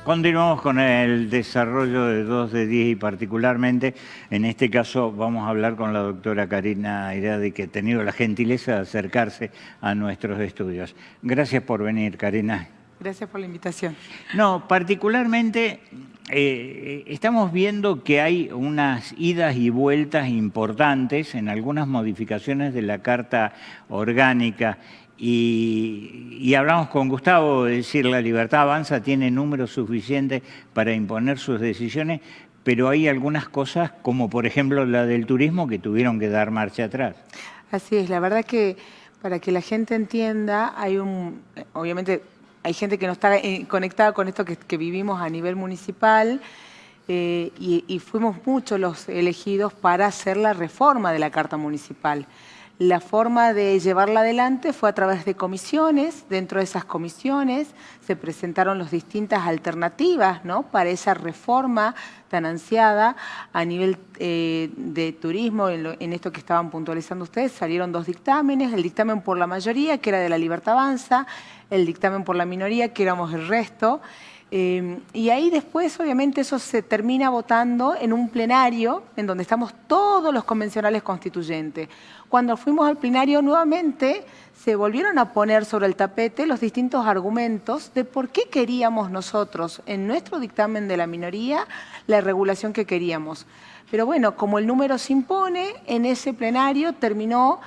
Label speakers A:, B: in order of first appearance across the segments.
A: Continuamos con el desarrollo de 2 de 10 y particularmente, en este caso, vamos a hablar con la doctora Karina Iradi, que ha tenido la gentileza de acercarse a nuestros estudios. Gracias por venir, Karina.
B: Gracias por la invitación.
A: No, particularmente estamos viendo que hay unas idas y vueltas importantes en algunas modificaciones de la Carta Orgánica. Y hablamos con Gustavo, de decir, la Libertad Avanza tiene números suficientes para imponer sus decisiones, pero hay algunas cosas, como por ejemplo la del turismo, que tuvieron que dar marcha atrás.
B: Así es, la verdad que para que la gente entienda, obviamente hay gente que no está conectada con esto que vivimos a nivel municipal, y fuimos muchos los elegidos para hacer la reforma de la Carta Municipal. La forma de llevarla adelante fue a través de comisiones. Dentro de esas comisiones se presentaron las distintas alternativas, ¿no?, para esa reforma tan ansiada a nivel de turismo. En esto que estaban puntualizando ustedes, salieron 2 dictámenes: el dictamen por la mayoría, que era de la Libertad Avanza, el dictamen por la minoría, que éramos el resto. Y ahí después, obviamente, eso se termina votando en un plenario en donde estamos todos los convencionales constituyentes. Cuando fuimos al plenario nuevamente, se volvieron a poner sobre el tapete los distintos argumentos de por qué queríamos nosotros, en nuestro dictamen de la minoría, la regulación que queríamos. Pero bueno, como el número se impone, en ese plenario terminó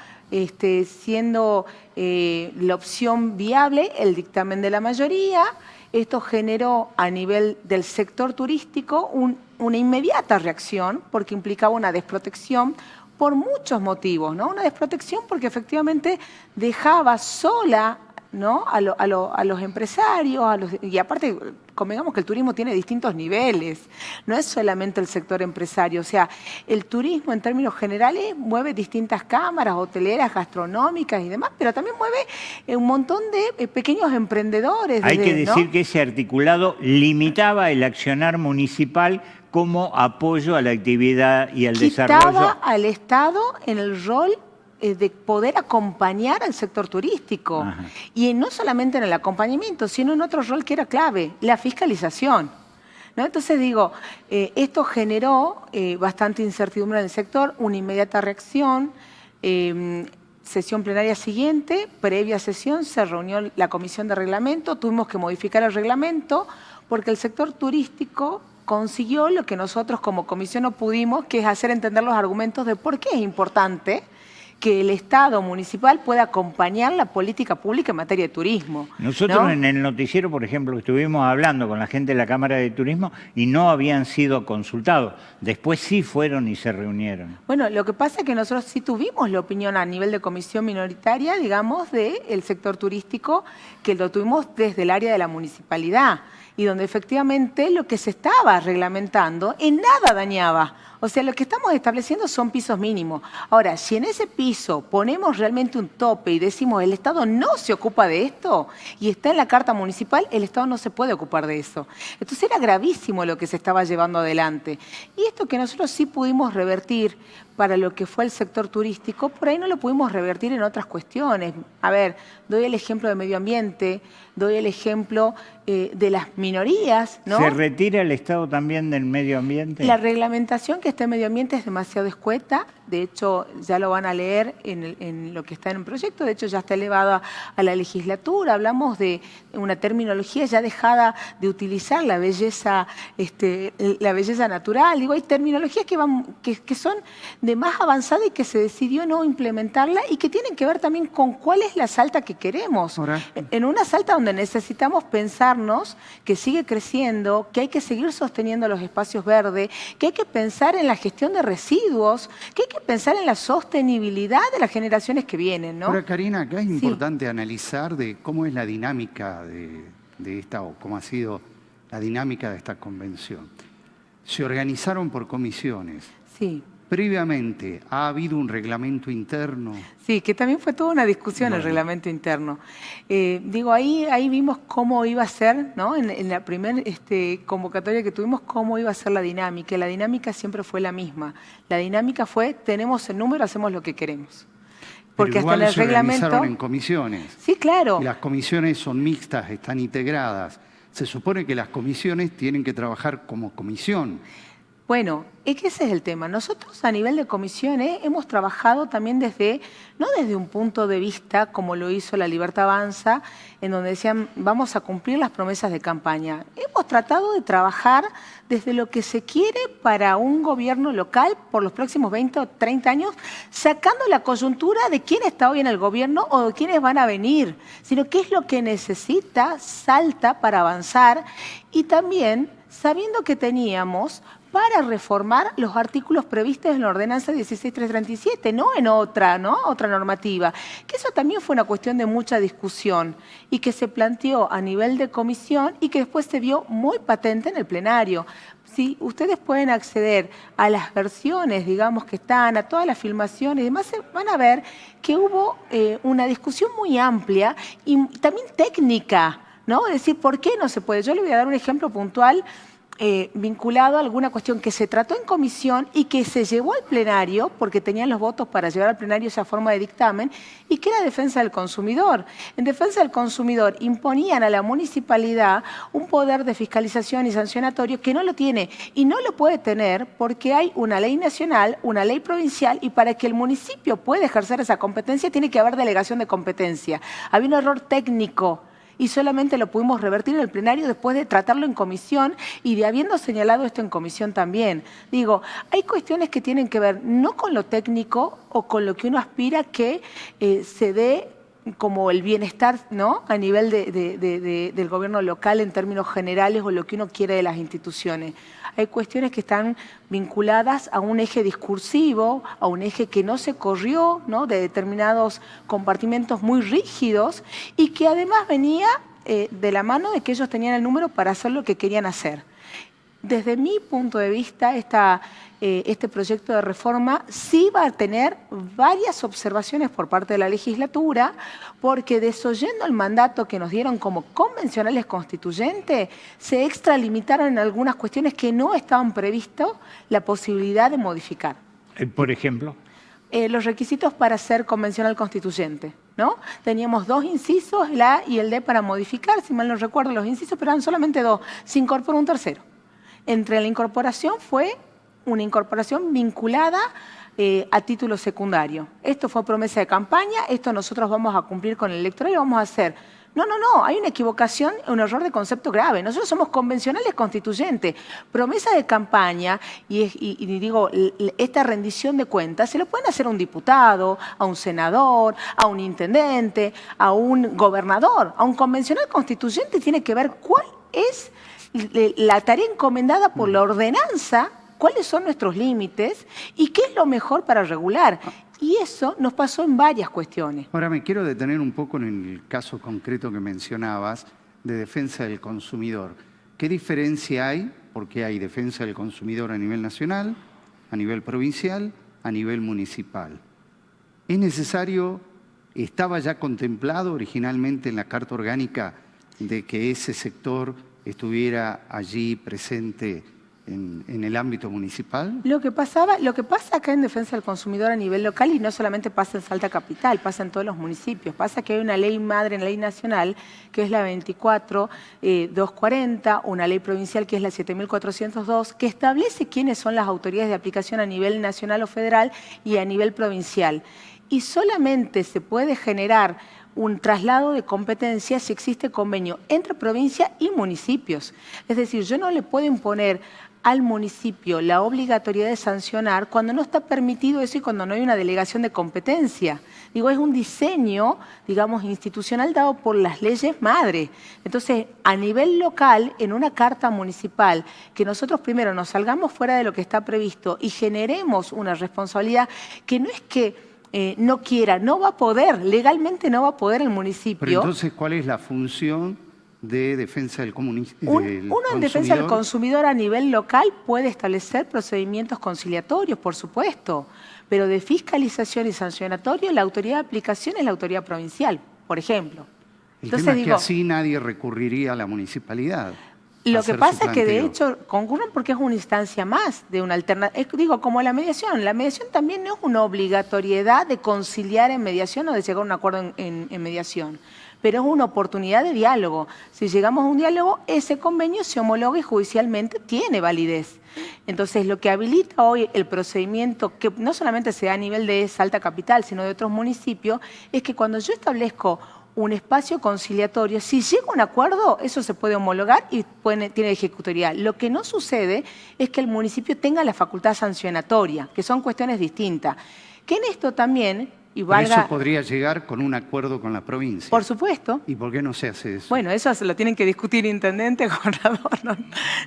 B: siendo la opción viable el dictamen de la mayoría. Esto generó a nivel del sector turístico una inmediata reacción, porque implicaba una desprotección por muchos motivos, ¿no? Una desprotección porque efectivamente dejaba sola, ¿no?, a los empresarios, y aparte, convengamos que el turismo tiene distintos niveles, no es solamente el sector empresario. O sea, el turismo en términos generales mueve distintas cámaras, hoteleras, gastronómicas y demás, pero también mueve un montón de pequeños emprendedores.
A: Hay que decir,
B: ¿no?,
A: que ese articulado limitaba el accionar municipal como apoyo a la actividad y al desarrollo.
B: Quitaba al Estado en el rol de poder acompañar al sector turístico.
A: Ajá.
B: Y no solamente en el acompañamiento, sino en otro rol que era clave, la fiscalización, ¿no? Entonces digo, esto generó bastante incertidumbre en el sector, una inmediata reacción. Sesión plenaria siguiente, previa sesión, se reunió la comisión de reglamento, tuvimos que modificar el reglamento porque el sector turístico consiguió lo que nosotros como comisión no pudimos, que es hacer entender los argumentos de por qué es importante que el Estado municipal pueda acompañar la política pública en materia de turismo,
A: Nosotros,
B: ¿no?,
A: en el noticiero, por ejemplo, estuvimos hablando con la gente de la Cámara de Turismo y no habían sido consultados. Después sí fueron y se reunieron.
B: Bueno, lo que pasa es que nosotros sí tuvimos la opinión a nivel de comisión minoritaria, digamos, del sector turístico, que lo tuvimos desde el área de la municipalidad, y donde efectivamente lo que se estaba reglamentando en nada dañaba. O sea, lo que estamos estableciendo son pisos mínimos. Ahora, si en ese piso ponemos realmente un tope y decimos el Estado no se ocupa de esto, y está en la Carta Municipal, el Estado no se puede ocupar de eso. Entonces era gravísimo lo que se estaba llevando adelante. Y esto que nosotros sí pudimos revertir para lo que fue el sector turístico, por ahí no lo pudimos revertir en otras cuestiones. A ver, doy el ejemplo de medio ambiente, doy el ejemplo de las minorías, ¿no?
A: ¿Se retira el Estado también del medio ambiente?
B: La reglamentación que está en medio ambiente es demasiado escueta. De hecho, ya lo van a leer en lo que está en el proyecto. De hecho, ya está elevado a la legislatura. Hablamos de una terminología ya dejada de utilizar la belleza natural. Digo, hay terminologías que son de más avanzada y que se decidió no implementarla, y que tienen que ver también con cuál es la Salta que queremos.
C: Ahora,
B: En una Salta donde necesitamos pensarnos que sigue creciendo, que hay que seguir sosteniendo los espacios verdes, que hay que pensar en la gestión de residuos, que hay que pensar en la sostenibilidad de las generaciones que vienen, ¿no?
C: ahora, Karina, acá es importante analizar de cómo es la dinámica de esta, o cómo ha sido la dinámica de esta convención. Se organizaron por comisiones.
B: Sí.
C: Previamente, ¿ha habido un reglamento interno?
B: Sí, que también fue toda una discusión el reglamento interno. Digo, ahí vimos cómo iba a ser, ¿no?, en la primera convocatoria que tuvimos, cómo iba a ser la dinámica. La dinámica siempre fue la misma. La dinámica fue, tenemos el número, hacemos lo que queremos. Porque
C: Pero
B: hasta en el
C: se
B: reglamento...
C: organizaron en comisiones.
B: Sí, claro.
C: Y las comisiones son mixtas, están integradas. Se supone que las comisiones tienen que trabajar como comisión.
B: Bueno, es que ese es el tema. Nosotros a nivel de comisiones hemos trabajado también no desde un punto de vista como lo hizo La Libertad Avanza, en donde decían vamos a cumplir las promesas de campaña. Hemos tratado de trabajar desde lo que se quiere para un gobierno local por los próximos 20 o 30 años, sacando la coyuntura de quién está hoy en el gobierno o de quiénes van a venir, sino qué es lo que necesita Salta para avanzar y también sabiendo que teníamos para reformar los artículos previstos en la ordenanza 16337, no en otra normativa. Que eso también fue una cuestión de mucha discusión y que se planteó a nivel de comisión y que después se vio muy patente en el plenario. Si ustedes pueden acceder a las versiones, digamos, que están, a todas las filmaciones y demás, van a ver que hubo una discusión muy amplia y también técnica, ¿no? Es decir, ¿por qué no se puede? Yo le voy a dar un ejemplo puntual vinculado a alguna cuestión que se trató en comisión y que se llevó al plenario, porque tenían los votos para llevar al plenario esa forma de dictamen, y que era defensa del consumidor. En defensa del consumidor imponían a la municipalidad un poder de fiscalización y sancionatorio que no lo tiene y no lo puede tener porque hay una ley nacional, una ley provincial, y para que el municipio pueda ejercer esa competencia tiene que haber delegación de competencia. Había un error técnico y solamente lo pudimos revertir en el plenario después de tratarlo en comisión y de habiendo señalado esto en comisión también. Digo, hay cuestiones que tienen que ver no con lo técnico o con lo que uno aspira que se dé como el bienestar, ¿no?, a nivel del gobierno local en términos generales o lo que uno quiere de las instituciones. Hay cuestiones que están vinculadas a un eje discursivo, a un eje que no se corrió, ¿no?, de determinados compartimentos muy rígidos y que además venía de la mano de que ellos tenían el número para hacer lo que querían hacer. Desde mi punto de vista, este proyecto de reforma sí va a tener varias observaciones por parte de la legislatura, porque desoyendo el mandato que nos dieron como convencionales constituyentes, se extralimitaron en algunas cuestiones que no estaban previstas la posibilidad de modificar.
A: Por ejemplo.
B: Los requisitos para ser convencional constituyente, ¿no? Teníamos 2 incisos, el A y el D, para modificar, si mal no recuerdo los incisos, pero eran solamente 2, se incorporó un tercero. Entre la incorporación fue una incorporación vinculada a título secundario. Esto fue promesa de campaña, esto nosotros vamos a cumplir con el electoral y vamos a hacer. No, hay una equivocación, un error de concepto grave. Nosotros somos convencionales constituyentes. Promesa de campaña y digo, esta rendición de cuentas se lo pueden hacer a un diputado, a un senador, a un intendente, a un gobernador. A un convencional constituyente tiene que ver cuál es la tarea encomendada por la ordenanza, cuáles son nuestros límites y qué es lo mejor para regular. Y eso nos pasó en varias cuestiones.
C: Ahora me quiero detener un poco en el caso concreto que mencionabas de defensa del consumidor. ¿Qué diferencia hay? Porque hay defensa del consumidor a nivel nacional, a nivel provincial, a nivel municipal. ¿Es necesario, estaba ya contemplado originalmente en la Carta Orgánica de que ese sector estuviera allí presente en el ámbito municipal?
B: Lo que pasa acá en defensa del consumidor a nivel local, y no solamente pasa en Salta Capital, pasa en todos los municipios, pasa que hay una ley madre, una ley nacional, que es la 24.240, una ley provincial que es la 7.402, que establece quiénes son las autoridades de aplicación a nivel nacional o federal y a nivel provincial. Y solamente se puede generar un traslado de competencias si existe convenio entre provincia y municipios. Es decir, yo no le puedo imponer al municipio la obligatoriedad de sancionar cuando no está permitido eso y cuando no hay una delegación de competencia. Digo, es un diseño, digamos, institucional dado por las leyes madre. Entonces, a nivel local, en una carta municipal, que nosotros primero nos salgamos fuera de lo que está previsto y generemos una responsabilidad que no es que no quiera, no va a poder, legalmente no va a poder el municipio.
C: Pero entonces, ¿cuál es la función de defensa del consumidor?
B: Uno en defensa del consumidor a nivel local puede establecer procedimientos conciliatorios, por supuesto, pero de fiscalización y sancionatorio, la autoridad de aplicación es la autoridad provincial, por ejemplo.
C: El tema es que así nadie recurriría a la municipalidad.
B: Lo
C: hacer
B: que pasa
C: su
B: es que de
C: planteo.
B: hecho concurren porque es una instancia más de una alternativa. Digo, como la mediación también no es una obligatoriedad de conciliar en mediación o de llegar a un acuerdo en mediación, pero es una oportunidad de diálogo. Si llegamos a un diálogo, ese convenio se homologa y judicialmente tiene validez. Entonces, lo que habilita hoy el procedimiento, que no solamente se da a nivel de Salta Capital, sino de otros municipios, es que cuando yo establezco un espacio conciliatorio, si llega a un acuerdo, eso se puede homologar y tiene ejecutorial. Lo que no sucede es que el municipio tenga la facultad sancionatoria, que son cuestiones distintas. Que en esto también, y
C: Por
B: valga...
C: eso podría llegar con un acuerdo con la provincia.
B: Por supuesto.
C: ¿Y por qué no se hace eso?
B: Bueno, eso se lo tienen que discutir intendente, gobernador,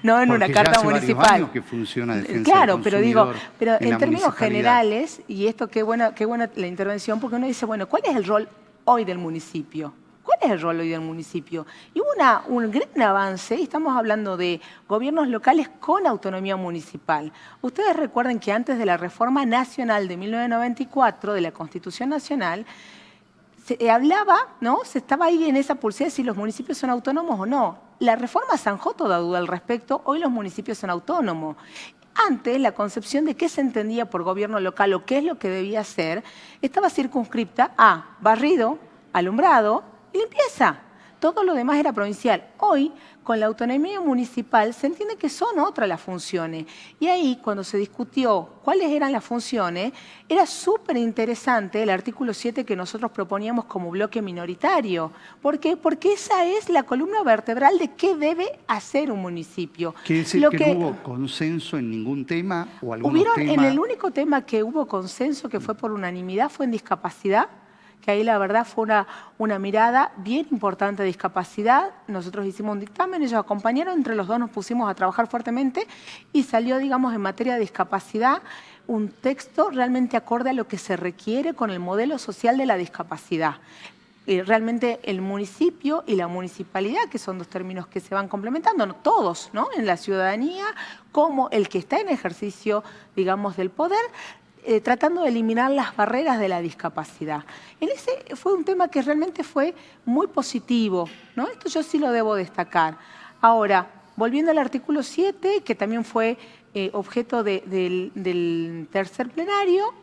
B: no en
C: Porque
B: una
C: ya
B: carta
C: hace varios
B: municipal.
C: años que funciona defensa
B: Claro,
C: del
B: pero digo,
C: consumidor
B: pero en
C: la
B: términos
C: municipalidad.
B: generales, y esto qué buena la intervención, porque uno dice, bueno, ¿cuál es el rol hoy del municipio? ¿Cuál es el rol hoy del municipio? Y hubo un gran avance, y estamos hablando de gobiernos locales con autonomía municipal. Ustedes recuerden que antes de la reforma nacional de 1994, de la Constitución Nacional, se hablaba, ¿no? Se estaba ahí en esa pulsera si los municipios son autónomos o no. La reforma zanjó toda duda al respecto, hoy los municipios son autónomos. Antes, la concepción de qué se entendía por gobierno local o qué es lo que debía hacer, estaba circunscripta a barrido, alumbrado y limpieza. Todo lo demás era provincial. Hoy, con la autonomía municipal, se entiende que son otras las funciones. Y ahí, cuando se discutió cuáles eran las funciones, era súper interesante el artículo 7 que nosotros proponíamos como bloque minoritario. ¿Por qué? Porque esa es la columna vertebral de qué debe hacer un municipio.
C: ¿Quiere decir que no hubo consenso en ningún tema o algunos temas?
B: En el único tema que hubo consenso, que fue por unanimidad, fue en discapacidad, que ahí la verdad fue una mirada bien importante de discapacidad. Nosotros hicimos un dictamen, ellos acompañaron, entre los dos nos pusimos a trabajar fuertemente y salió, digamos, en materia de discapacidad, un texto realmente acorde a lo que se requiere con el modelo social de la discapacidad. Realmente el municipio y la municipalidad, que son dos términos que se van complementando, todos, ¿no? En la ciudadanía, como el que está en ejercicio, digamos, del poder, tratando de eliminar las barreras de la discapacidad. En ese fue un tema que realmente fue muy positivo, ¿no? Esto yo sí lo debo destacar. Ahora, volviendo al artículo 7, que también fue objeto del tercer plenario,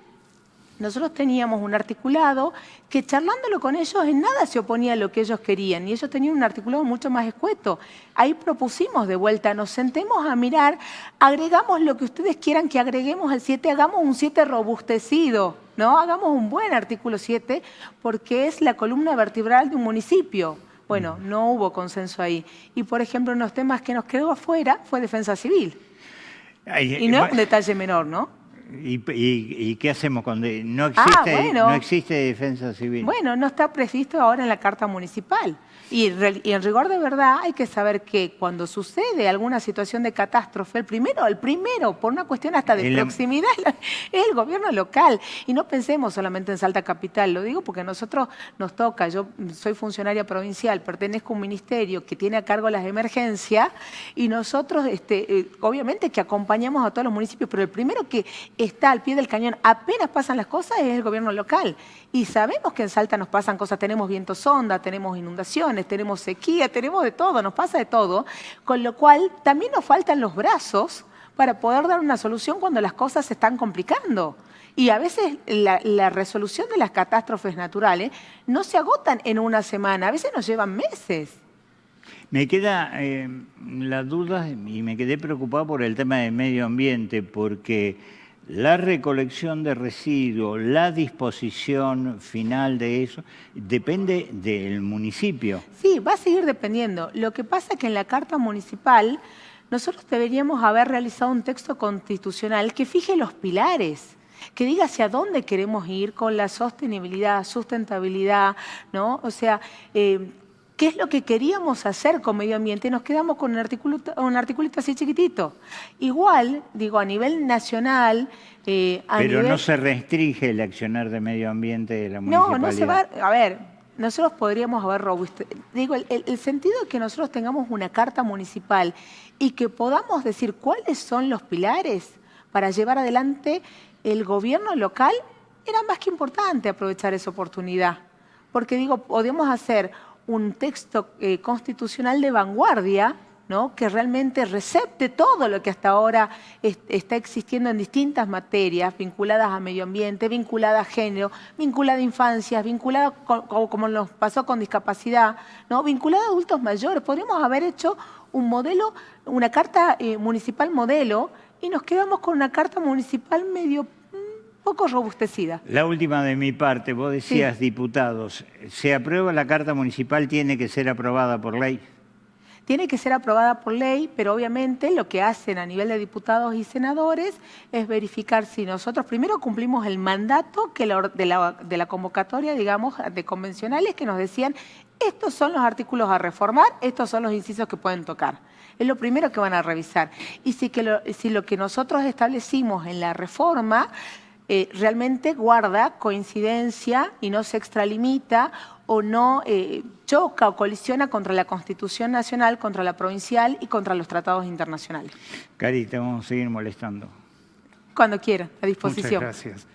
B: nosotros teníamos un articulado que charlándolo con ellos en nada se oponía a lo que ellos querían y ellos tenían un articulado mucho más escueto. Ahí propusimos de vuelta, nos sentemos a mirar, agregamos lo que ustedes quieran que agreguemos al 7, hagamos un 7 robustecido, ¿no? Hagamos un buen artículo 7 porque es la columna vertebral de un municipio. Bueno, no hubo consenso ahí. Y por ejemplo, en los temas que nos quedó afuera fue defensa civil. Y no es un detalle menor, ¿no?
A: ¿Y qué hacemos cuando no existe defensa civil?
B: Bueno, no está previsto ahora en la Carta Municipal. Y en rigor de verdad hay que saber que cuando sucede alguna situación de catástrofe, el primero, por una cuestión hasta de proximidad, es el gobierno local. Y no pensemos solamente en Salta Capital, lo digo porque a nosotros nos toca, yo soy funcionaria provincial, pertenezco a un ministerio que tiene a cargo las emergencias y nosotros, obviamente que acompañamos a todos los municipios, pero el primero que está al pie del cañón apenas pasan las cosas es el gobierno local. Y sabemos que en Salta nos pasan cosas, tenemos viento sonda, tenemos inundaciones, tenemos sequía, tenemos de todo, nos pasa de todo, con lo cual también nos faltan los brazos para poder dar una solución cuando las cosas se están complicando. Y a veces la resolución de las catástrofes naturales no se agotan en una semana, a veces nos llevan meses.
A: Me queda la duda y me quedé preocupado por el tema del medio ambiente, porque la recolección de residuos, la disposición final de eso, depende del municipio.
B: Sí, va a seguir dependiendo. Lo que pasa es que en la Carta Municipal nosotros deberíamos haber realizado un texto constitucional que fije los pilares, que diga hacia dónde queremos ir con la sostenibilidad, sustentabilidad, ¿no? O sea, ¿qué es lo que queríamos hacer con medio ambiente? Nos quedamos con un articulito así chiquitito. Igual, digo, a nivel nacional...
A: Pero no se restringe el accionar de medio ambiente de la municipalidad.
B: No se va... A ver, nosotros podríamos haber... Digo, el sentido de que nosotros tengamos una carta municipal y que podamos decir cuáles son los pilares para llevar adelante el gobierno local, era más que importante aprovechar esa oportunidad. Porque, digo, podemos hacer un texto constitucional de vanguardia, ¿no? Que realmente recepte todo lo que hasta ahora está existiendo en distintas materias vinculadas a medio ambiente, vinculadas a género, vinculadas a infancias, vinculadas, como nos pasó con discapacidad, ¿no? Vinculadas a adultos mayores. Podríamos haber hecho un modelo, una carta municipal modelo, y nos quedamos con una carta municipal medio poco robustecida.
A: La última de mi parte, vos decías, sí. Diputados, ¿se aprueba la carta municipal? ¿Tiene que ser aprobada por ley?
B: Tiene que ser aprobada por ley, pero obviamente lo que hacen a nivel de diputados y senadores es verificar si nosotros primero cumplimos el mandato de la convocatoria, digamos, de convencionales que nos decían estos son los artículos a reformar, estos son los incisos que pueden tocar. Es lo primero que van a revisar. Y si lo que nosotros establecimos en la reforma realmente guarda coincidencia y no se extralimita o no choca o colisiona contra la Constitución Nacional, contra la provincial y contra los tratados internacionales.
A: Cari, te vamos a seguir molestando.
B: Cuando quiera, a disposición.
C: Muchas gracias.